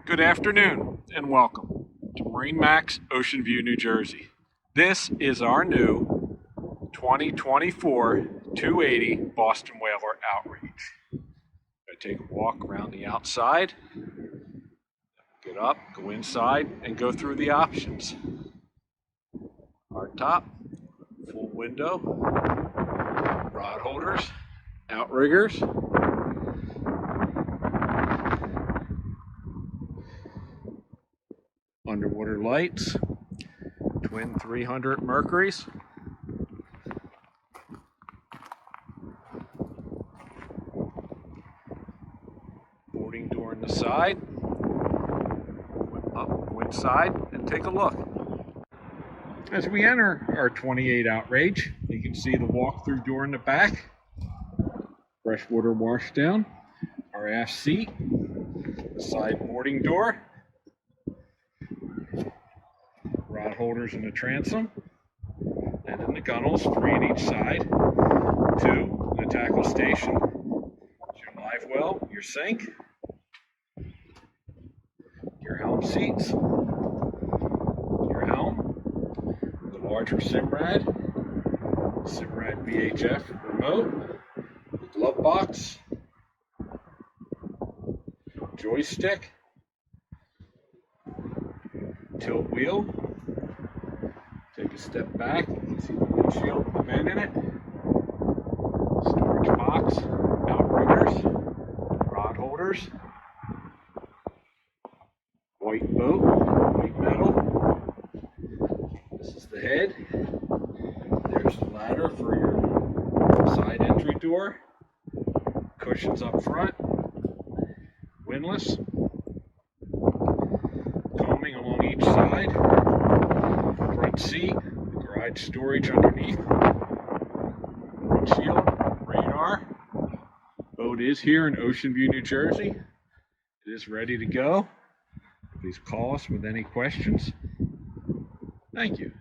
Good afternoon and welcome to MarineMax Ocean View, New Jersey. This is our new 2024 280 Boston Whaler Outrage. I take a walk around the outside, get up, go inside, and go through the options. Hard top, full window, rod holders, outriggers, underwater lights, twin 300 Mercuries, boarding door on the side. Go inside and take a look. As we enter our 28 Outrage, you can see the walk-through door in the back, freshwater washdown, our aft seat, the side boarding door, rod holders in the transom, and in the gunnels, 3 on each side, 2 in the tackle station, your live well, your sink, your helm seats, your helm, the larger Simrad VHF remote, the glove box, joystick, tilt wheel. Take a step back, you can see the windshield vent in it, storage box, outriggers, rod holders, white boat, white metal. This is the head. There's the ladder for your side entry door, cushions up front, windlass, combing along each side, front seat, the garage storage underneath, windshield, radar. Boat is here in Ocean View, New Jersey. It is ready to go. Please call us with any questions. Thank you.